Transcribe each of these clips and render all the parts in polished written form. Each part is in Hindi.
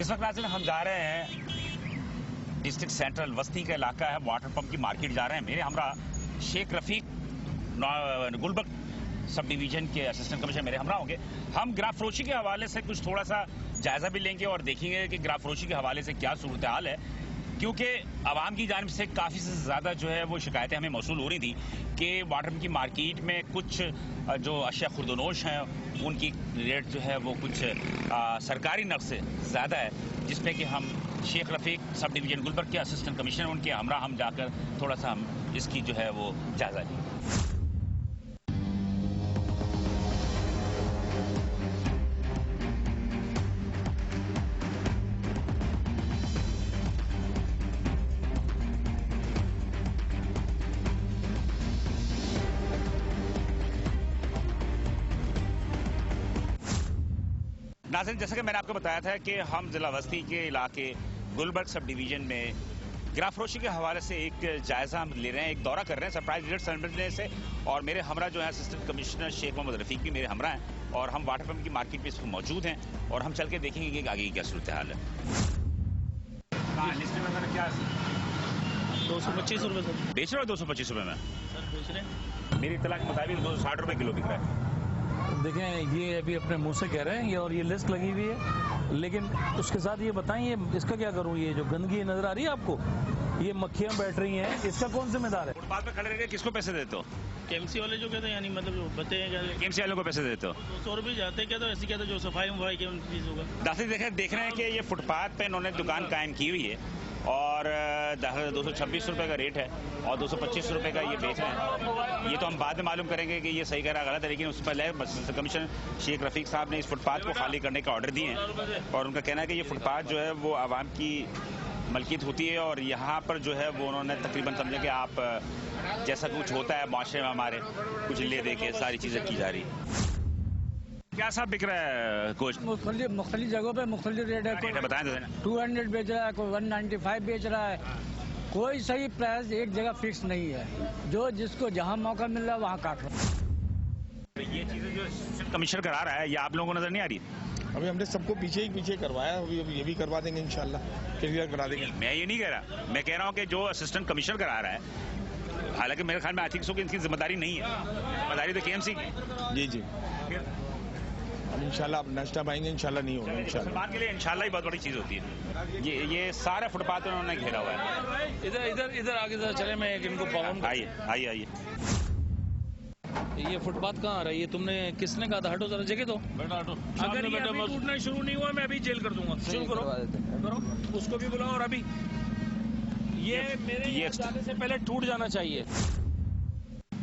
इस वक्त नाज़रीन हम जा रहे हैं डिस्ट्रिक्ट सेंट्रल वस्ती का इलाका है, वाटर पंप की मार्केट जा रहे हैं। मेरे हमरा शेख रफीक गुलबर्ग सब डिवीजन के असिस्टेंट कमिश्नर मेरे हमरा होंगे। हम ग्राफ फरोशी के हवाले से कुछ थोड़ा सा जायजा भी लेंगे और देखेंगे कि ग्राफ फरोशी के हवाले से क्या सूरत हाल है, क्योंकि आवाम की जानिब से काफ़ी से ज़्यादा जो है वो शिकायतें हमें मौसूल हो रही थी कि वाटर पंप की मार्केट में कुछ जो अशिया खुर्दनोश हैं उनकी रेट जो है वो कुछ सरकारी नर्ख से ज़्यादा है, जिसमें कि हम शेख रफीक सब डिवीजन गुलबर्ग के असिस्टेंट कमिश्नर उनके हमरा हम जाकर थोड़ा सा हम इसकी जो है वो जायजा लें। नाज़रीन, जैसा कि मैंने आपको बताया था कि हम जिला वस्ती के इलाके गुलबर्ग सब डिवीजन में ग्राफ फरोशी के हवाले से एक जायजा हम ले रहे हैं, एक दौरा कर रहे हैं सरप्राइज विजिट समझने से। और मेरे हमरा जो है असिस्टेंट कमिश्नर शेख मोहम्मद रफीक भी मेरे हमरा हैं और हम वाटर पंप की मार्केट में इस वक्त मौजूद हैं और हम चल के देखेंगे कि आगे की क्या सूरत हाल है। लिस्ट में क्या 225 रुपये सर बेच रहे हो? 225 रुपये में सर बेच रहे हैं। मेरी इत्तला के मुताबिक 260 रुपये किलो बिक रहा है। देखें, ये अभी अपने मुंह से कह रहे हैं ये, और ये लिस्ट लगी हुई है, लेकिन उसके साथ ये बताएं ये इसका क्या करूं? ये जो गंदगी नजर आ रही है आपको, ये मक्खियां बैठ रही हैं, इसका कौन जिम्मेदार है? फुटपाथ पे खड़े रह किसको पैसे देते हो? केएमसी वाले जो कहते हैं, यानी मतलब जो बताते हैं केएमसी वालों को पैसे देते हो? 200 रुपये जाते हैं, क्या तो ऐसे कहते हैं जो सफाई वफाई के चीज होगा। दासी देख रहे हैं कि ये फुटपाथ पे इन्होंने दुकान कायम की हुई है और 226 रुपये का रेट है और 225 रुपये का ये बेच रहे हैं। ये तो हम बाद में मालूम करेंगे कि ये सही कह रहा गलत है, लेकिन उस पर कमिश्नर शेख रफीक साहब ने इस फुटपाथ को खाली करने का ऑर्डर दिए हैं और उनका कहना है कि ये फुटपाथ जो है वो आवाम की मलकियत होती है और यहाँ पर जो है वो उन्होंने तकरीबन समझे कि आप जैसा कुछ होता है माशरे में हमारे कुछ ले दे के सारी चीज़ें की जा रही है। क्या साहब बिक रहा है कुछ? मुख्तलिफ जगहों पे मुख्तलिफ रेट है। बताएं तो 200 बेच रहा है, कोई 195 बेच रहा है। कोई सही प्राइस एक जगह फिक्स नहीं है, जो जिसको जहाँ मौका मिल रहा है वहाँ काट रहा है। ये चीज़ें जो कमिश्नर करा रहा है ये आप लोगों को नजर नहीं आ रही? अभी हमने सबको पीछे करवाया, अभी ये भी करवा देंगे इंशाल्लाह, क्लियर करा देंगे। मैं ये नहीं कह रहा, मैं कह रहा हूँ कि जो असिस्टेंट कमिश्नर करा रहा है, हालांकि मेरे ख्याल में आई थिंक सो कि इनकी जिम्मेदारी नहीं है, जिम्मेदारी तो केएमसी की। जी अब इंशाल्लाह अब नाश्ता पाएंगे, इंशाल्लाह नहीं होगा। मुसलमान के लिए इंशाल्लाह ही बहुत बड़ी चीज़ होती है। ये सारा फुटपाथ उन्होंने घेरा हुआ है। इधर आगे जरा चले, मैं इनको पाऊँ। आइए। ये फुटपाथ कहाँ आ रहा है? ये तुमने किसने कहा था? हटो जरा, जगह दो, बेटा हटो। अगर ये अभी टूटना शुरू नहीं हुआ मैं अभी जेल कर दूंगा। शुरू करो, उसको भी बुलाओ। और अभी ये मेरे जाने से पहले टूट जाना चाहिए।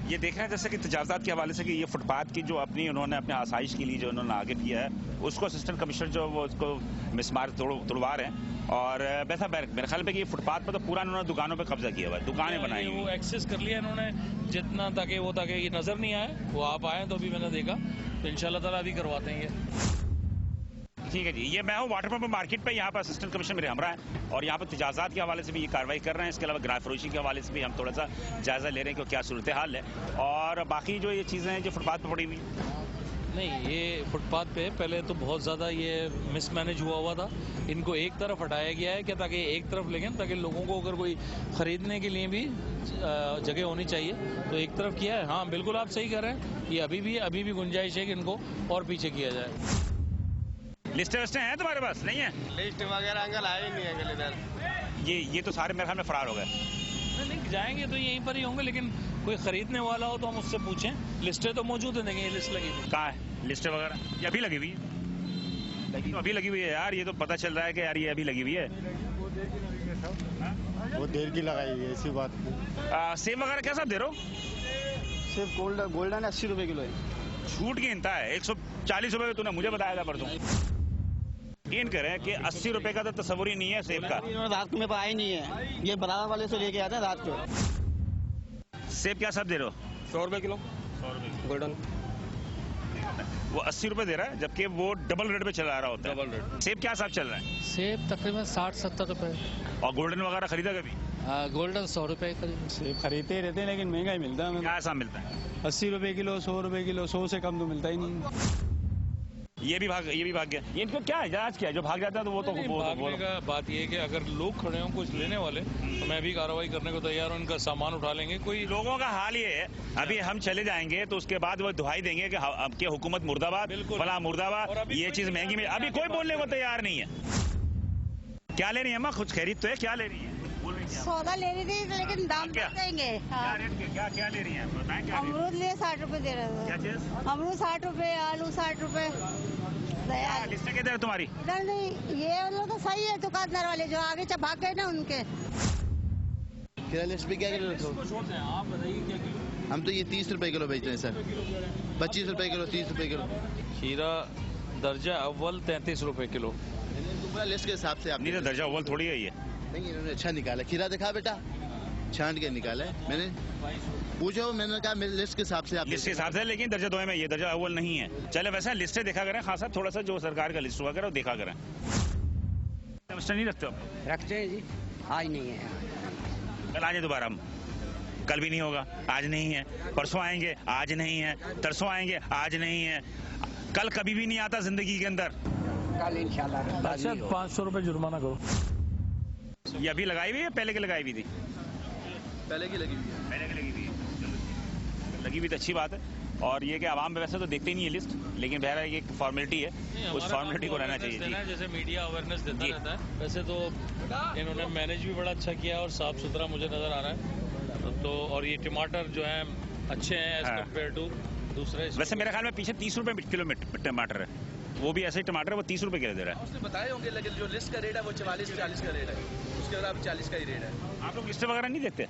ये देख रहे हैं जैसे कि तजावजात के हवाले से कि ये फुटपाथ की जो उन्होंने अपने आसाइश के लिए जो उन्होंने आगे किया है उसको असिस्टेंट कमिश्नर जो वो उसको मिसमार तोड़वा रहे हैं। और वैसा मेरे ख्याल पे कि ये फुटपाथ पर तो पूरा उन्होंने दुकानों पे कब्जा किया हुआ है, दुकानें बनाई हुई, वो एक्सेस कर लिया इन्होंने जितना, ताकि ये नजर नहीं आए। वो आप आए तो अभी मैंने देखा, तो इंशाल्लाह ताला अभी करवाते हैं ये। ठीक है जी। ये मैं हूँ वाटर पंप मार्केट पे, यहाँ पर असिस्टेंट कमिश्नर मेरे हमरा है और यहाँ पर तजावजात के हवाले से भी ये कार्रवाई कर रहे हैं। इसके अलावा ग्राफ फरोशी के हवाले से भी हम थोड़ा सा जायजा ले रहे हैं कि क्या सूरत हाल है और बाकी जो ये चीज़ें हैं जो फुटपाथ पर पड़ी हुई। नहीं, ये फुटपाथ पे पहले तो बहुत ज़्यादा ये मिसमैनेज हुआ था। इनको एक तरफ हटाया गया है, क्या ताकि एक तरफ लेकिन ताकि लोगों को अगर कोई ख़रीदने के लिए भी जगह होनी चाहिए, तो एक तरफ किया है। हाँ बिल्कुल आप सही कह रहे हैं, ये अभी भी गुंजाइश है कि इनको और पीछे किया जाए। लिस्टें विस्टें हैं तुम्हारे पास? नहीं है लिस्ट वगैरह अंकल आए नहीं है इधर। ये तो सारे मेरे ख्याल में फरार हो गए। नहीं जाएंगे तो यहीं पर ही होंगे, लेकिन कोई खरीदने वाला हो तो हम उससे पूछें। लिस्टें तो मौजूद है, देखिए ये लिस्ट लगी हुई कहाँ है? लिस्टें वगैरह ये अभी लगी हुई है? अभी लगी हुई है यार, ये तो पता चल रहा है कि यार ये अभी लगी हुई है। वो देर की लगाई हुई है, ऐसी बात। सेब वगैरह क्या सब दे रहे हो? सिर्फ गोल्डन 80 रुपए किलो है। छूट गिनता है 140 रुपए तूने मुझे बताया था परसों। यकीन करें कि 80 रुपए का तो तस्वुर ही नहीं है सेब का। रात को मेरे पास आई नहीं है, ये बराबर वाले से लेके आते हैं रात को। सेब क्या सब दे रहे हो? 100 रुपए किलो। 100 रुपए गोल्डन वो 80 रुपए दे रहा है, जबकि वो डबल रेट पे चला रहा होता है। Double rate. सेब क्या हिसाब चल रहा है? सेब तकरीबन 60-70 रुपए। और गोल्डन वगैरह खरीदा कभी? गोल्डन 100 रुपए करीब। सेब खरीदते ही रहते हैं, लेकिन महंगा ही मिलता है। क्या हिसाब मिलता है? 80 रुपए किलो, 100 रुपए किलो, 100 से कम तो मिलता ही नहीं। ये भी भाग गया। ये इनको क्या है, जांच क्या है, जो भाग जाता है तो वो तो भागने का बात ये है कि अगर लोग खड़े हों कुछ लेने वाले तो मैं भी कार्रवाई करने को तैयार हूँ, इनका सामान उठा लेंगे। कोई लोगों का हाल ये है, अभी हम चले जाएंगे तो उसके बाद वो दुहाई देंगे कि अब की हुकूमत मुर्दाबाद, फला मुर्दाबाद, ये चीज महंगी में, अभी कोई बोलने को तैयार नहीं है। क्या ले रही है अम्मा, कुछ खरीद तो है, क्या ले रही है? सौदा ले रही थी लेकिन दाम क्या? देंगे। क्या रेट के, क्या ले रही है बताएं? क्या अमरूद लिए 60 रुपए दे रहे थे। क्या चीज? अमरूद 60 रुपए, आलू 60 रुपए। लिस्ट किधर है तुम्हारी? इधर नहीं, ये लोग तो सही है दुकानदार वाले जो आगे भाग गए ना उनके। खीरा लिस्ट पे क्या किलो रखो? आप बताइए क्या किलो? हम तो ये 30 रुपए किलो बेच रहे हैं सर। 25 रुपए किलो, 30 रुपए किलो। खीरा दर्जा अव्वल 33 रुपए किलो। पूरा लिस्ट के हिसाब से आप नहीं तो दर्जा अव्वल थोड़ी है ये। नहीं, इन्होंने अच्छा निकाला। खीरा दिखा बेटा, छांट के निकाला है मैंने। पूछो, मैंने कहा मेरे लिस्ट के हिसाब से आप लिस्ट के हिसाब से, लेकिन दर्जा 2 में ये दर्जा अव्वल नहीं है। चले वैसे लिस्टें देखा करें खासा, थोड़ा सा जो सरकार का लिस्ट हुआ करे वो देखा करें। लिस्ट नहीं रखते हो? रखते हैं जी, आज नहीं है। कल आ जाए दोबारा हम, कल भी नहीं होगा, आज नहीं है, परसों आएंगे, आज नहीं है, तरसों आएंगे, आज नहीं है, कल कभी भी नहीं आता जिंदगी के अंदर। कल इंशाल्लाह। अच्छा 500 रुपए जुर्माना करो। ये अभी लगाई हुई है, पहले की लगाई हुई थी? पहले की लगी हुई है। पहले की लगी हुई है, लगी हुई तो अच्छी बात है। और ये कि आवाम वैसे तो देखते ही नहीं है लिस्ट, लेकिन बहरहाल ये एक फॉर्मेलिटी है, उस फॉर्मेलिटी को रहना चाहिए जी। जैसे मीडिया अवेयरनेस देता रहता है, वैसे तो इन्होंने मैनेज भी बड़ा अच्छा किया और साफ सुथरा मुझे नजर आ रहा है। तो और ये टमाटर जो है अच्छे हैं एज कम्पेयर टू दूसरे। वैसे मेरे ख्याल में पीछे 30 रुपए किलो टमाटर है, वो भी ऐसे ही टमाटर है, वो 30 रुपए किलो दे रहा है। उसने बताए होंगे, लेकिन जो लिस्ट का रेट है वो 44-40 का रेट है, उसके बाद 40 का ही रेट है। आप लोग लिस्ट वगैरह नहीं देखते?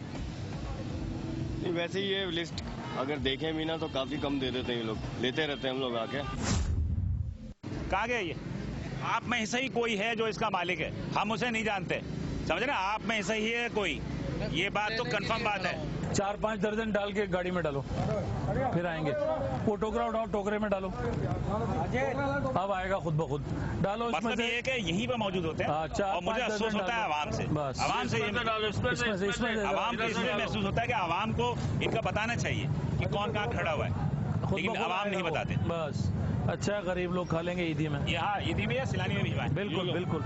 नहीं, वैसे ही ये लिस्ट अगर देखें भी ना तो काफी कम दे देते हैं ये लोग, लेते रहते हैं हम लोग आके। कहाँ गया ये? आप में ऐसा ही कोई है जो इसका मालिक है, हम उसे नहीं जानते, समझ रहे? आप में ऐसा ही है कोई, ये बात तो कंफर्म बात है। 4-5 दर्जन डाल के गाड़ी में डालो, फिर आएंगे। वो टोकरा उठाओ, टोकरे में डालो, अब आएगा खुद ब खुद। डालो इसमें मतलब से। ये कि यहीं पे मौजूद होते हैं। और मुझे अफसोस होता है आवाम से, बस आवाम से आवाम को इसलिए महसूस होता है कि आवाम को इनका बताना चाहिए कि कौन कहाँ खड़ा हुआ है, लेकिन आवाम नहीं बताते। बस अच्छा, गरीब लोग खा लेंगे ईदी में। ये हाँ, ईदी में या सिलानी में भिजवाएं। बिल्कुल बिल्कुल।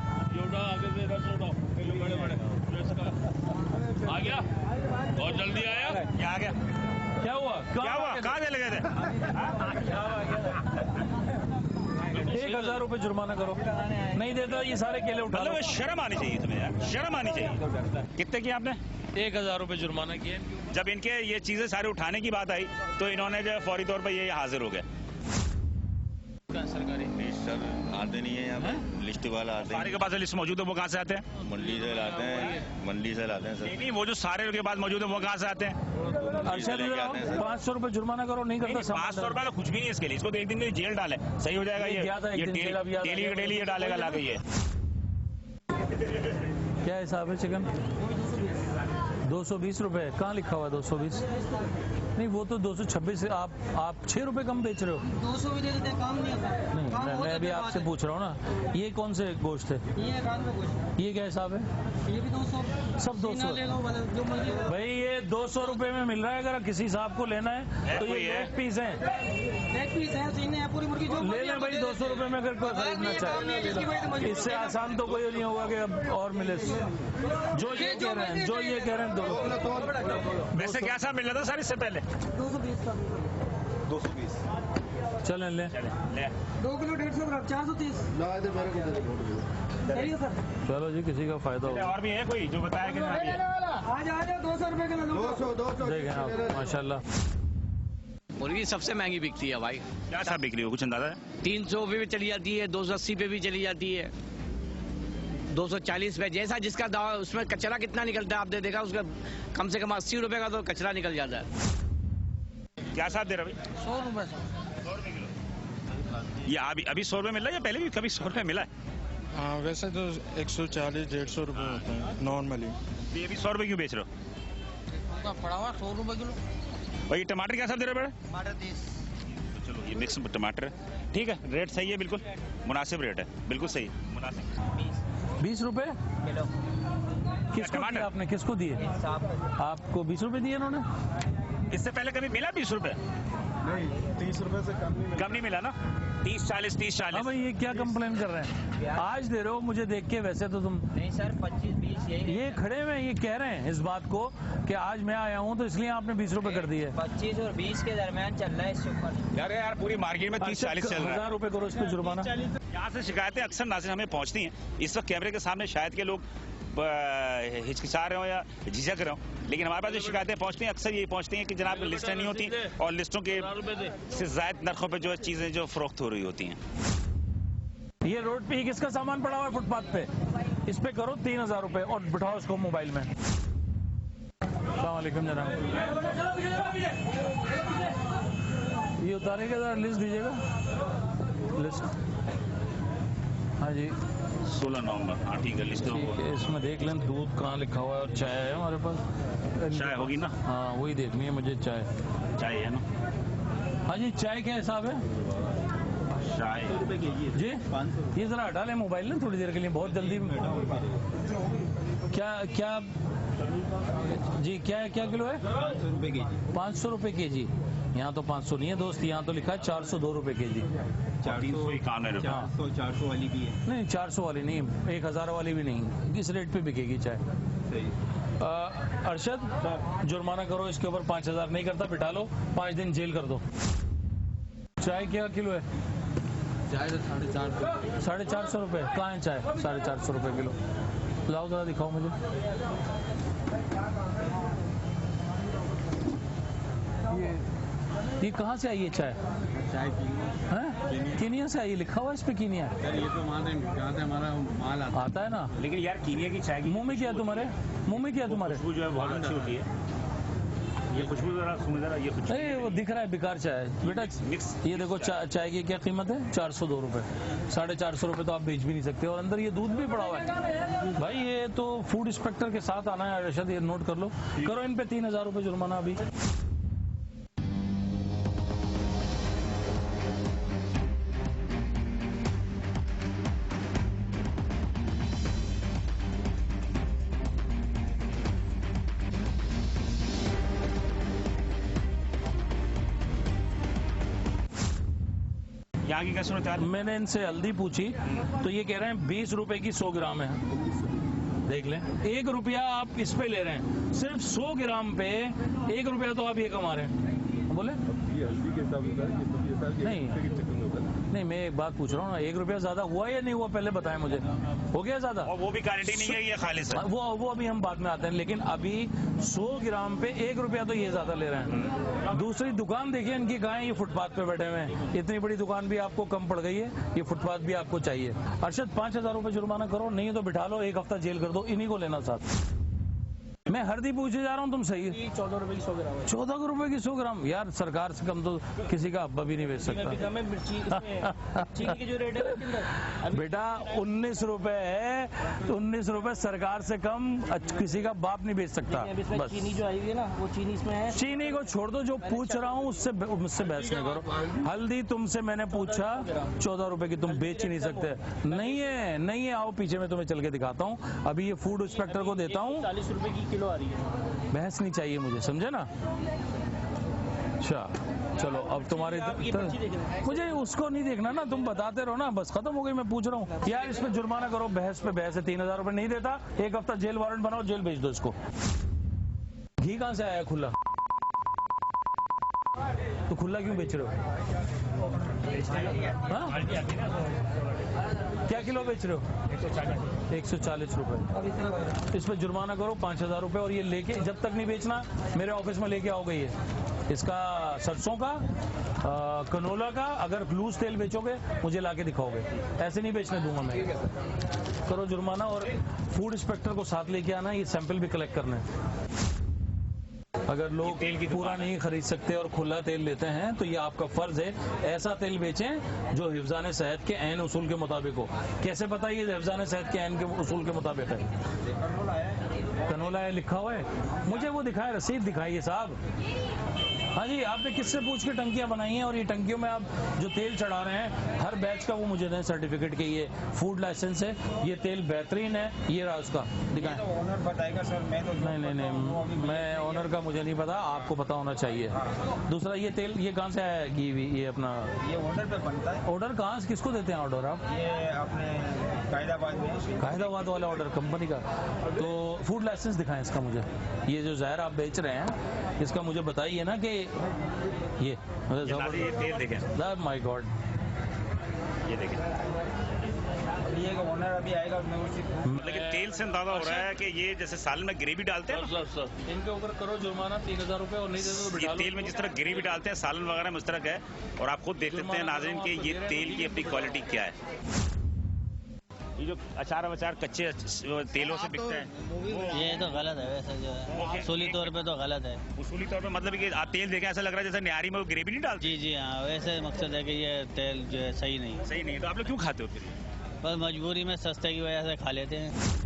आ गया और जल्दी आया। ये आ गया। क्या हुआ? कहाँ चले गए थे? 1000 रुपए जुर्माना करो, नहीं देता ये सारे केले उठा लो। मतलब शर्म आनी चाहिए तुम्हें यार, शर्म आनी चाहिए। कितने किए आपने? 1000 रुपए जुर्माना किए। जब इनके ये चीजें सारे उठाने की बात आई तो इन्होंने जो है फौरी तौर पर ये हाजिर हो गए। सरकारी सर आते नहीं है यहाँ पे, लिस्ट वाला आते सारे के पास लिस्ट मौजूद है, वो कहाँ से आते हैं? मंडी से लाते हैं, मंडी से लाते हैं सर। नहीं, वो जो सारे के पास मौजूद है वो कहाँ से आते हैं? अच्छा 500 रुपए जुर्माना करो, नहीं करता। 500 रुपए तो कुछ भी नहीं इसके लिए, इसको तो एक दिन के लिए जेल डाले, सही हो जाएगा। ये डेली ये डालेगा लाके। ये क्या हिसाब है चिकन? 220 रुपए। कहाँ लिखा हुआ है 220? नहीं, वो तो 226 है। आप 6 रुपए कम बेच रहे हो। 200 भी दे देते हैं, काम नहीं आता। नहीं, मैं अभी आपसे पूछ रहा हूँ ना, ये कौन से गोश्त है? ये कान में कुछ, ये क्या हिसाब है? ये भी 200, सब 200 ले लो, जो मर्जी। भाई ये 200 रुपए में मिल रहा है। अगर किसी साहब को लेना है तो ये लेग पीस है, एक पीस है, सीने है, पूरी मुर्गी जो ले लें भाई। 200 रुपए में अगर कोई खरीदना चाहे, इससे आसान तो कोई नहीं होगा कि अब और मिले। जो ये कह रहे हैं दो। वैसे क्या सा मिल रहा था सर इससे पहले? 220 का। 220 चलें ले 2 किलो 150 ग्राम 430। सही है सर। चलो जी, किसी का फायदा होगा। और भी है कोई जो बताया कि आज आ जाओ, 200 रुपए के 200 देखें आप, माशाल्लाह। मुर्गी सबसे महंगी बिकती है भाई। क्या साहब बिक्री हो, कुछ अंदाजा है? 300 पे भी चली जाती है, 280 पे भी चली जाती है, 240 पे, जैसा जिसका दावा। उसमें कचरा कितना निकलता है आपने देखा? उसका कम से कम 80 रुपए का तो कचरा निकल जाता है। क्या साहब दे रहा भाई? 100 रुपए। 100 रुपए किलो। ये अभी 100 रुपए मिल रहा है या पहले भी कभी 100 रुपए मिला है? हाँ, वैसे तो 140-150 रुपए होते हैं नॉर्मली। ये भी 100 रुपए क्यों बेच रहे हो? पड़ा हुआ 100 रुपए किलो। भाई टमाटर क्या साहब दे रहे हो? टमाटर 30। चलो ये मिक्स टमाटर है, ठीक है, रेट सही है, बिल्कुल मुनासिब रेट है, बिल्कुल सही मुनासिब। 20 रुपए किलो। किसको दिए आपने? किसको दिए? आपको 20 रुपए दिए इन्होंने? इससे पहले कभी मिला 20 रुपए? नहीं, 30 रुपए से कम नहीं कम नहीं मिला ना? 30-40 हाँ भाई, ये क्या कंप्लेन कर रहे हैं? आज दे रहे हो मुझे देख के, वैसे तो तुम नहीं सर 25-20 ये खड़े हुए ये कह रहे हैं इस बात को कि आज मैं आया हूँ तो इसलिए आपने 20 रुपए कर दिए। 25 और 20 के दरमियान चल रहा है इससे ऊपर। यार पूरी मार्केट में 30-40 चल रहा है। 1000 रुपए करो इस पे जुर्माना। यहाँ से शिकायतें अक्सर नाज़रीन हमें पहुँचती हैं। इस वक्त कैमरे के सामने शायद के लोग हिचकिचा रहे हो या झिझक रहे हो, लेकिन हमारे पास जो शिकायतें पहुंचती हैं अक्सर ये पहुंचती हैं कि जनाब लिस्टें नहीं होती और लिस्टों के से ज़ायद नरखों पे जो चीज़ें जो फरोख्त हो रही होती हैं। ये रोड पे किसका सामान पड़ा हुआ है फुटपाथ पे? इस पे करो 3000 रुपए और बिठाओ इसको मोबाइल में। अस्सलाम वालेकुम जनाब, ये उतारेगा जरा, लिस्ट दीजिएगा लिस्ट। हाँ जी 16 नवंबर। हाँ ठीक है, लिस्ट ठीक है। इसमें देख लें दूध कहाँ लिखा हुआ है और चाय है हमारे पास। चाय होगी ना? हाँ वही देखनी है मुझे, चाय है ना? हाँ जी, चाय क्या हिसाब है? चाय जी ये जरा हटा लें मोबाइल ना थोड़ी देर के लिए, बहुत जल्दी। क्या जी क्या किलो है? 500 रुपए के जी। 500 रुपए के जी? यहाँ तो 500 नहीं है दोस्त, यहाँ तो लिखा है 402 रुपए के जी। 400 वाली भी है? नहीं 400 वाली नहीं, 1000 वाली भी नहीं, इस रेट पे बिकेगी चाय। अरशद जुर्माना करो इसके ऊपर, 5000 नहीं करता बिठा लो, 5 दिन जेल कर दो। चाय क्या किलो है? चाय तो 450 रुपए। कहाँ है चाय? 450 रुपए किलो। लाओ जरा दिखाओ मुझे। ये कहाँ से आई है चाय? चाय कीनिया से आई, लिखा हुआ है इस पे कीनिया। सर ये तो जहाँ से हमारा माल आता है ना। लेकिन यार कीनिया की चाय मुंह में क्या है तुम्हारे? मुंह में क्या है तुम्हारे? खुशबू जो है बहुत अच्छी होती है। ये खुशबू जरा सुन जरा, ये खुशबू नहीं वो दिख रहा है बेकार चाय बेटा। ये देखो चाय की क्या कीमत है? 402 रुपए। 450 रुपए तो आप बेच भी नहीं सकते, और अंदर ये दूध भी पड़ा हुआ है भाई। ये तो फूड इंस्पेक्टर के साथ आना है अरशद, ये नोट कर लो। करो इन पे 3000 रुपए जुर्माना अभी। यहाँ की क्या सूरत है? मैंने इनसे हल्दी पूछी तो ये कह रहे हैं 20 रुपए की 100 ग्राम है। देख लें, 1 रुपया आप इस पे ले रहे हैं, सिर्फ 100 ग्राम पे 1 रुपया तो आप ये कमा रहे हैं। बोले हल्दी के हिसाब नहीं मैं एक बात पूछ रहा हूँ ना, 1 रुपया ज्यादा हुआ या नहीं हुआ पहले बताएं मुझे। हो गया ज्यादा? और वो भी गारंटी नहीं है, ये खालिस है। वो अभी हम बाद में आते हैं, लेकिन अभी 100 ग्राम पे 1 रुपया तो ये ज्यादा ले रहे हैं। दूसरी दुकान देखिए इनकी, कहाँ है? ये फुटपाथ पे बैठे हुए हैं। इतनी बड़ी दुकान भी आपको कम पड़ गई है, ये फुटपाथ भी आपको चाहिए। अरशद 5000 रुपए जुर्माना करो, नहीं तो बिठा लो, 1 हफ्ता जेल कर दो। इन्हीं को लेना साथ। मैं हल्दी पूछे जा रहा हूँ, तुम सही 14 रुपए की 100 ग्राम। 14 रुपए की 100 ग्राम? यार सरकार से कम तो किसी का अब्बा भी नहीं बेच सकता। चीनी की जो रेट है बेटा 19 रुपए है, 19 रुपए सरकार से कम किसी का बाप नहीं बेच सकता। बस चीनी जो आई हुई है ना, वो चीनी इसमें है। चीनी को छोड़ दो, जो पूछ रहा हूँ उससे मुझसे बहस नहीं करो। हल्दी तुमसे मैंने पूछा 14 रुपए की, तुम बेच ही नहीं सकते। नहीं है, आओ पीछे मैं तुम्हें चल के दिखाता हूँ। अभी ये फूड इंस्पेक्टर को देता हूँ। 40 रुपए की किलो आ रही है। बहस नहीं चाहिए मुझे, समझे ना? अच्छा चलो, अब तुम्हारी मुझे उसको नहीं देखना ना, तुम बताते रहो ना, बस खत्म हो गई। मैं पूछ रहा हूँ यार, इस पे जुर्माना करो, बहस पे बहस है। 3000 रुपए नहीं देता, 1 हफ्ता जेल वारंट बनाओ, जेल भेज दो इसको। घी कहाँ से आया खुला? तो खुला क्यों बेच रहे हो? हाँ? क्या किलो बेच रहे हो? 140 रुपए। इस पे जुर्माना करो 5000 रुपए, और ये लेके जब तक नहीं बेचना मेरे ऑफिस में लेके आओगे। ये इसका सरसों का, कनोला का, अगर लूज तेल बेचोगे मुझे लाके दिखाओगे, ऐसे नहीं बेचने दूंगा मैं। करो जुर्माना, और फूड इंस्पेक्टर को साथ लेके आना, ये सैंपल भी कलेक्ट करना है। अगर लोग तेल की पूरा नहीं खरीद सकते और खुला तेल लेते हैं तो ये आपका फर्ज है ऐसा तेल बेचें जो हिफ्ज़ान सेहत के ऐन उसूल के मुताबिक हो। कैसे पता ये हिफ्ज़ान सेहत के ऐन के उसूल के मुताबिक है? कनोला है लिखा हुआ है, मुझे वो दिखाए, रसीद दिखाइए साहब। हाँ जी, आपने किससे पूछ के टंकियां बनाई हैं और ये टंकियों में आप जो तेल चढ़ा रहे हैं हर बैच का वो मुझे दें सर्टिफिकेट के, ये फूड लाइसेंस है, ये तेल बेहतरीन है, ये रहा उसका दिखाएं। तो ओनर बताएगा सर, मैं तो नहीं, मैं ओनर का मुझे नहीं पता, आपको पता होना चाहिए। दूसरा ये तेल ये कहाँ से आया घी ये अपना? ये ऑर्डर पे बनता है। ऑर्डर कहाँ से, किसको देते हैं ऑर्डर आप? ये अपने कायदाबाद में, कायदाबाद वाला ऑर्डर कंपनी का। तो फूड लाइसेंस दिखाएं इसका मुझे, ये जो जहर आप बेच रहे हैं इसका मुझे बताइए ना कि ये तेल देखें। माय गॉड, ये देखें, ये ओनर अभी आएगा, मैं उसी लेकिन तेल से अंदाजा हो रहा है कि ये जैसे सालन में ग्रेवी डालते हैं सर इनके ऊपर करो जुर्माना 3000 रुपए और नहीं देते तो बिठा लो। तेल में जिस तरह ग्रेवी डालते हैं सालन वगैरह में उस तरह का है, और आप खुद देख सकते हैं नाज़रीन कि ये तेल की अपनी क्वालिटी क्या है। ये जो अचार वचार कच्चे तेलों से बिकते हैं, ये तो गलत है वैसे, जो है उसूली तौर पे तो गलत है। उसूली तौर पे मतलब कि आप तेल देखें ऐसा लग रहा है जैसे न्यारी में वो ग्रेवी नहीं डालती। जी हाँ, वैसे मकसद है कि ये तेल जो है सही नहीं। तो आप लोग क्यों खाते हो फिर? बस मजबूरी में सस्ते की वजह से खा लेते हैं।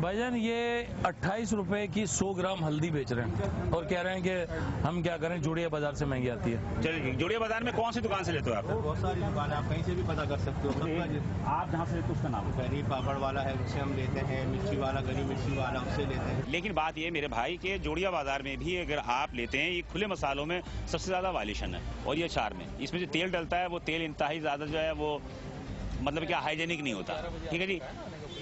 भाईजान ये 28 रुपए की 100 ग्राम हल्दी बेच रहे हैं और कह रहे हैं कि हम क्या करें, जोड़िया बाजार से महंगी आती है। चलिए, जोड़िया बाजार में कौन सी दुकान से लेते हो आप? बहुत सारी दुकान है, आप कहीं से भी पता कर सकते हो। आप जहाँ से लेते हो उसका नाम? गरीब पापड़ वाला है, उससे हम लेते हैं। मिर्ची वाला, गरीब मिर्ची वाला, उससे लेते हैं। लेकिन बात ये मेरे भाई के जोड़िया बाजार में भी अगर आप लेते हैं, ये खुले मसालों में सबसे ज्यादा वालिशन है, और ये अचार में इसमें जो तेल डलता है वो तेल इंतहाई ज्यादा जो है वो मतलब क्या हाइजेनिक नहीं होता। ठीक है जी।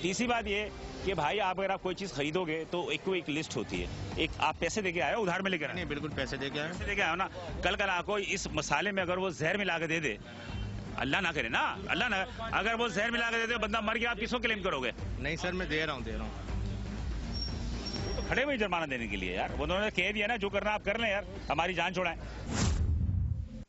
तीसरी बात ये कि भाई आप अगर आप कोई चीज खरीदोगे तो एक लिस्ट होती है, एक आप पैसे देके आए हो, उधार में लेकर? नहीं, बिल्कुल पैसे देके आए। पैसे देके आए हो ना, कल आपको इस मसाले में अगर वो जहर मिला के दे दे, अल्लाह ना करे ना, अल्लाह ना, अगर वो जहर मिला के दे दे, बंदा मर गया, आप किसको क्लेम करोगे? नहीं सर, मैं दे रहा हूँ। तो खड़े हुए जुर्माना देने के लिए यार, उन्होंने कह दिया ना जो करना आप कर लें यार, हमारी जान छोड़ाएं।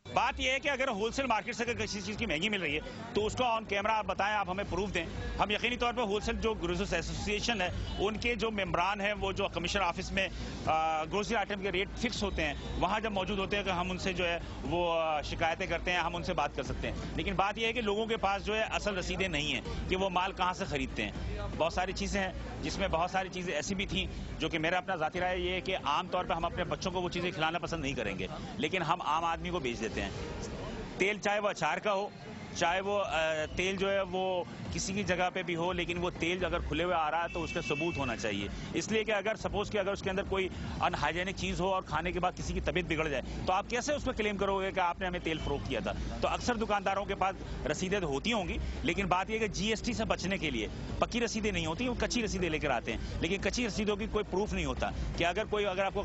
बात यह है कि अगर होलसेल मार्केट से अगर किसी चीज की महंगी मिल रही है तो उसको ऑन कैमरा आप बताएं, आप हमें प्रूफ दें। हम यकीनी तौर पर होलसेल जो ग्रोसरी एसोसिएशन है उनके जो मेंबरान हैं, वो जो कमिश्नर ऑफिस में ग्रोसरी आइटम के रेट फिक्स होते हैं, वहां जब मौजूद होते हैं कि हम उनसे जो है वो शिकायतें करते हैं, हम उनसे बात कर सकते हैं। लेकिन बात यह है कि लोगों के पास जो है असल रसीदें नहीं है कि वो माल कहाँ से खरीदते हैं। बहुत सारी चीजें हैं जिसमें बहुत सारी चीजें ऐसी भी थी जो कि मेरा अपना जाती राय ये है कि आमतौर पर हम अपने बच्चों को वो चीजें खिलाना पसंद नहीं करेंगे, लेकिन हम आम आदमी को बेच देते हैं। तेल चाहे वो अचार का हो, चाहे वो तेल जो है वो किसी की जगह पे भी हो, लेकिन वो तेल अगर खुले हुए आ रहा है तो उसका सबूत होना चाहिए। इसलिए कि अगर सपोज कि अगर उसके अंदर कोई अनहाइजेनिक चीज हो और खाने के बाद किसी की तबीयत बिगड़ जाए तो आप कैसे उस पर क्लेम करोगे कि आपने हमें तेल फरोख्त किया था? तो अक्सर दुकानदारों के पास रसीदें होती होंगी, लेकिन बात यह कि जीएसटी से बचने के लिए पक्की रसीदें नहीं होती, वो कच्ची रसीदें लेकर आते हैं। लेकिन कच्ची रसीदों की कोई प्रूफ नहीं होता कि अगर आपको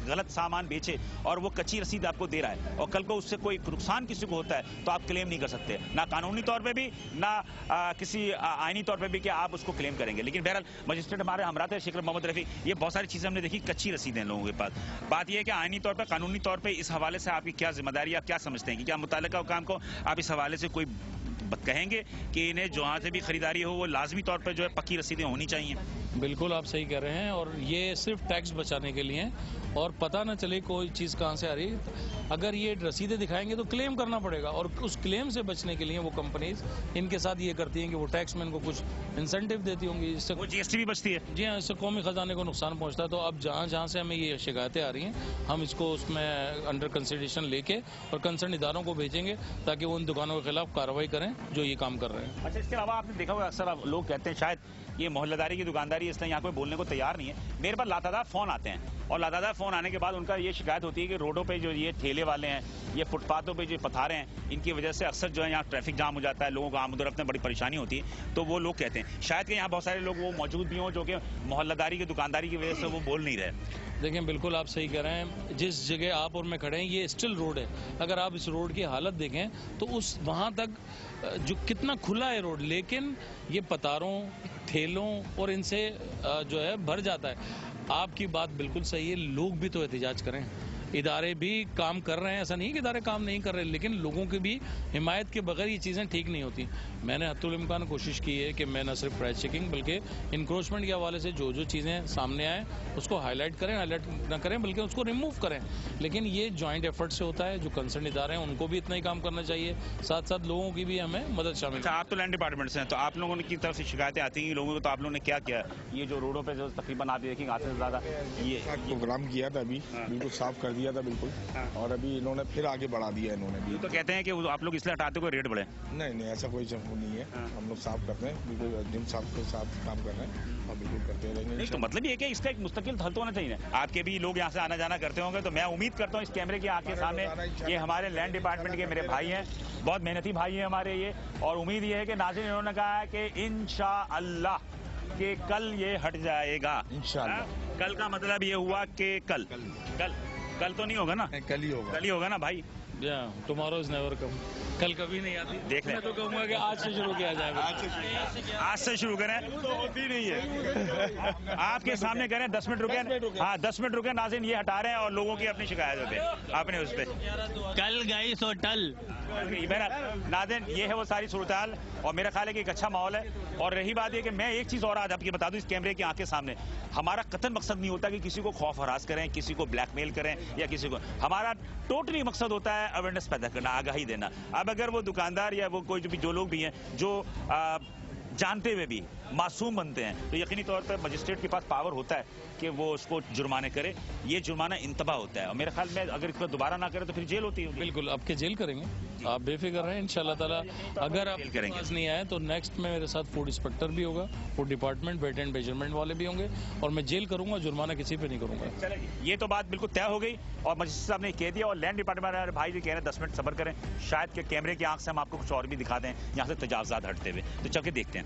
गलत सामान बेचे और वो कच्ची रसीद आपको दे रहा है और कल को उससे कोई नुकसान किसी को होता है तो आप क्लेम नहीं कर सकते, ना कानूनी तौर पे भी, ना किसी आईनी तौर पे भी कि आप उसको क्लेम करेंगे। लेकिन बहरहाल मजिस्ट्रेट हमारे हमरा थे शेख मोहम्मद रफी, ये बहुत सारी चीजें हमने देखी कच्ची रसीदें हैं लोगों के पास। बात यह है कि आईनी तौर पर, कानूनी तौर पर इस हवाले से आपकी क्या जिम्मेदारी, आप क्या समझते हैं कि क्या मुताल्लिका हुकाम को आप इस हवाले से कोई कहेंगे कि इन्हें जहाँ से भी खरीदारी हो वो लाजमी तौर पर जो है पक्की रसीदें होनी चाहिए? बिल्कुल आप सही कह रहे हैं, और ये सिर्फ टैक्स बचाने के लिए और पता ना चले कोई चीज़ कहाँ से आ रही है। अगर ये रसीदें दिखाएंगे तो क्लेम करना पड़ेगा, और उस क्लेम से बचने के लिए वो कंपनीज इनके साथ ये करती हैं कि वो टैक्समैन को कुछ इंसेंटिव देती होंगी, इससे वो जीएसटी भी बचती है। जी हाँ, इससे कौमी खजाने को नुकसान पहुँचता है। तो अब जहाँ से हमें ये शिकायतें आ रही हैं हम इसको उसमें अंडर कंसिडरेशन लेके और कंसर्न इदारों को भेजेंगे ताकि वो उन दुकानों के खिलाफ कार्रवाई करें जो ये काम कर रहे हैं। अच्छा, इसके अलावा आपने देखा होगा अक्सर लोग कहते हैं शायद ये मोहल्लेदारी की दुकानदारी इसलिए यहाँ कोई बोलने को तैयार नहीं है। मेरे पास लातादार फोन आते हैं और लातादार फोन आने के बाद उनका ये शिकायत होती है कि रोडों पे जो ये ठेले वाले हैं, ये फुटपाथों पे जो पथारे हैं, इनकी वजह से अक्सर जो है यहाँ ट्रैफिक जाम हो जाता है, लोगों को आमद-ओ-रफ्त में बड़ी परेशानी होती है। तो वो लोग कहते हैं शायद कि यहाँ बहुत सारे लोग वो मौजूद भी हों जो कि मोहल्लेदारी की दुकानदारी की वजह से वो बोल नहीं रहे। देखें, बिल्कुल आप सही कह रहे हैं। जिस जगह आप और मैं खड़े हैं ये स्टिल रोड है। अगर आप इस रोड की हालत देखें तो उस वहाँ तक जो कितना खुला है रोड, लेकिन ये पतारों, ठेलों और इनसे जो है भर जाता है। आपकी बात बिल्कुल सही है, लोग भी तो एहतजाज करें, इदारे भी काम कर रहे हैं, ऐसा नहीं कि इदारे काम नहीं कर रहे, लेकिन लोगों की भी हिमायत के बगैर ये चीज़ें ठीक नहीं होती। मैंने हत्तुल इम्कान कोशिश की है कि मैं न सिर्फ प्राइस चेकिंग बल्कि इंक्रोचमेंट के हवाले से जो जो चीज़ें सामने आए उसको हाईलाइट न करें बल्कि उसको रिमूव करें। लेकिन ये जॉइंट एफर्ट से होता है, जो कंसर्न इदारे हैं उनको भी इतना ही काम करना चाहिए, साथ साथ लोगों की भी हमें मदद शामिल। अच्छा, आप तो लैंड डिपार्टमेंट से हैं, तो आप लोगों की तरफ से शिकायतें आती हैं लोगों को, तो आप लोगों ने क्या किया? ये जो रोडों पर जो तकरीबन आप देखेंगे आधे से ज़्यादा ये प्रोग्राम किया था, अभी बिल्कुल साफ कर दिया दिया था बिल्कुल। और अभी इन्होंने फिर आगे बढ़ा दिया इन्होंने भी। तो कहते हैं कि आप लोग इसलिए हटाते हो रेट बढ़े। नहीं, ऐसा कोई नहीं है। हम लोग साफ करते हैं, बिल्कुल जिम साफ के साथ काम कर रहे हैं और बिल्कुल करते रहेंगे। नहीं तो मतलब ये कि इसका एक मुस्तकिल हल तो होना चाहिए। आपके भी लोग यहाँ से आना जाना करते होंगे, तो मैं उम्मीद करता हूँ इस कैमरे के आंख के सामने ये हमारे लैंड डिपार्टमेंट के मेरे भाई हैं, बहुत मेहनती भाई हैं हमारे ये, और उम्मीद ये है कि नाज़रीन इन्होंने कहा है कि इंशाअल्लाह कि कल ये हट जाएगा। इंशाअल्लाह। कल का मतलब ये हुआ कि कल तो नहीं होगा ना? कल ही होगा ना भाई। Tomorrow is never come. कल कभी नहीं आती। देख मैं तो कहूँगा कि आज से शुरू किया जाए। आज से शुरू करें तो होती नहीं है। आपके सामने करें 10 मिनट रुके। हाँ 10 मिनट रुके नाज़रीन, ये हटा रहे हैं और लोगों की अपनी शिकायत होती है आपने उस पर। कल गई सो टल। नाज़रीन ये है वो सारी सूरत-ए-हाल, और मेरा ख्याल है कि एक अच्छा माहौल है। और रही बात ये कि मैं एक चीज़ और आज आपको बता दूं इस कैमरे की आंख के सामने, हमारा कतई मकसद नहीं होता कि किसी को खौफ हरास करें, किसी को ब्लैकमेल करें या किसी को, हमारा टोटली मकसद होता है अवेयरनेस पैदा करना, आगाही देना। अब अगर वो दुकानदार या वो कोई जो लोग भी हैं जो जानते हुए भी मासूम बनते हैं, तो यकीनी तौर पर मजिस्ट्रेट के पास पावर होता है कि वो उसको जुर्माने करे। ये जुर्माना इंतबा होता है, और मेरे ख्याल में अगर इसको दोबारा ना करे तो फिर जेल होती है। बिल्कुल आपके जेल करेंगे, आप बेफिक्र रहें इंशाल्लाह ताला। अगर आप पास नहीं आए तो नेक्स्ट में मेरे साथ फूड इंस्पेक्टर भी होगा, food department, weight and measurement वाले भी होंगे, और मैं जेल करूंगा, जुर्माना किसी पे नहीं करूंगा। ये तो बात बिल्कुल तय हो गई, और मजिस्ट्रेट साहब ने कह दिया, और लैंड डिपार्टमेंट वाले भाई जी कह रहे हैं 10 मिनट सब्र करें, शायद के कैमरे की आंख से हम आपको कुछ और भी दिखा दें यहाँ से तजावजात हटते हुए। तो चल के देखते हैं।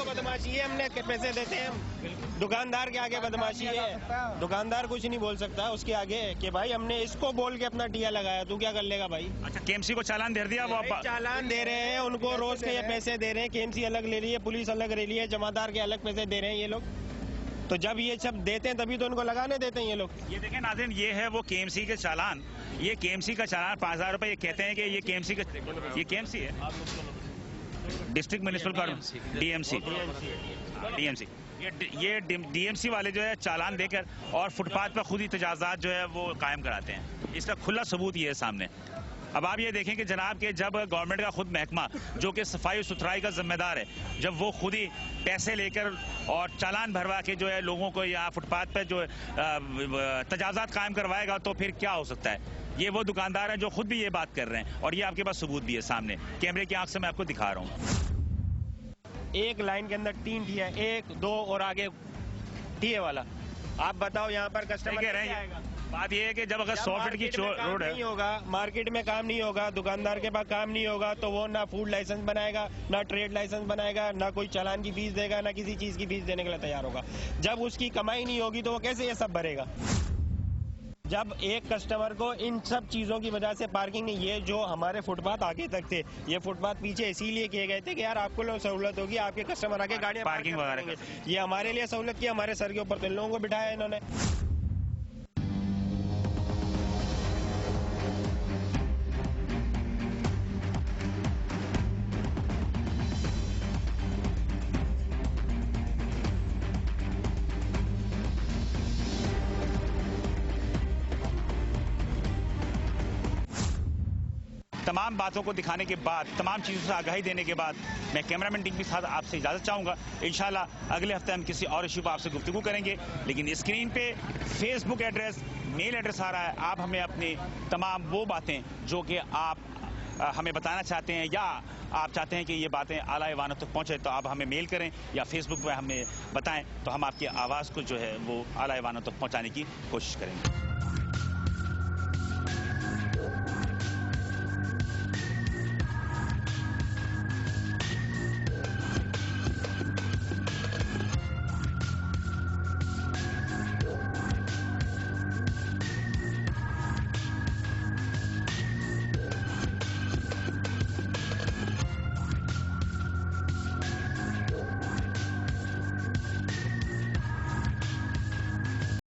बदमाशी है, हमने पैसे देते हैं हम। दुकानदार के आगे बदमाशी है, दुकानदार कुछ नहीं बोल सकता उसके आगे कि भाई हमने इसको बोल के अपना टिया लगाया, तू क्या कर लेगा भाई। अच्छा केएमसी को चालान दे दिया, वो चालान दे रहे हैं उनको, रोज के ये पैसे दे रहे हैं, केएमसी अलग ले रही है, पुलिस अलग ले रही है, जमादार के अलग पैसे दे रहे हैं ये लोग। तो जब ये सब देते हैं तभी तो उनको लगाने देते हैं ये लोग। ये देखें नाज़रीन, ये है वो केएमसी के चालान, ये केएमसी का चालान 5000 रुपए। ये कहते हैं कि ये केएमसी का, ये केएमसी है, डिस्ट्रिक्ट म्युनिसिपल डीएमसी। ये डीएमसी वाले जो है चालान देकर और फुटपाथ पर खुद ही तजावजात जो है वो कायम कराते हैं। इसका खुला सबूत ये है सामने। अब आप ये देखें कि जनाब के जब गवर्नमेंट का खुद महकमा जो कि सफाई सुथराई का जिम्मेदार है, जब वो खुद ही पैसे लेकर और चालान भरवा के जो है लोगों को यहाँ फुटपाथ पर जो तजावजात कायम करवाएगा, तो फिर क्या हो सकता है। ये वो दुकानदार हैं जो खुद भी ये बात कर रहे हैं, और ये आपके पास सबूत भी है सामने, कैमरे की आंख से मैं आपको दिखा रहा हूँ। एक लाइन के अंदर 3 टिया, 1, 2 और आगे टिए वाला। आप बताओ यहाँ पर कस्टमर कह रहे हैं, बात ये है कि जब अगर 100 फीट की रोड है, नहीं होगा, मार्केट में काम नहीं होगा, दुकानदार के पास काम नहीं होगा, तो वो ना फूड लाइसेंस बनाएगा, ना ट्रेड लाइसेंस बनाएगा, ना कोई चालान की फीस देगा, ना किसी चीज की फीस देने के लिए तैयार होगा। जब उसकी कमाई नहीं होगी तो वो कैसे ये सब भरेगा। जब एक कस्टमर को इन सब चीजों की वजह से पार्किंग नहीं, ये जो हमारे फुटपाथ आगे तक थे, ये फुटपाथ पीछे इसीलिए किए गए थे कि यार आपको लोग सहूलत होगी, आपके कस्टमर आगे गाड़ियां पार्किंग वगैरह, ये हमारे लिए सहूलत की, हमारे सर के ऊपर तो इन लोगों को बिठाया इन्होंने। तमाम बातों को दिखाने के बाद, तमाम चीज़ों से आगाही देने के बाद, मैं कैमरामैन टीम के साथ आपसे इजाज़त चाहूँगा। इंशाल्लाह अगले हफ्ते हम किसी और इशू पर आपसे गुफ्तगू करेंगे, लेकिन स्क्रीन पे फेसबुक एड्रेस, मेल एड्रेस आ रहा है। आप हमें अपनी तमाम वो बातें जो कि आप हमें बताना चाहते हैं, या आप चाहते हैं कि ये बातें आला ऐवानों तक पहुँचे, तो आप हमें मेल करें या फेसबुक पर हमें बताएं, तो हम आपकी आवाज़ को जो है वो आला ऐवानों तक पहुँचाने की कोशिश करेंगे।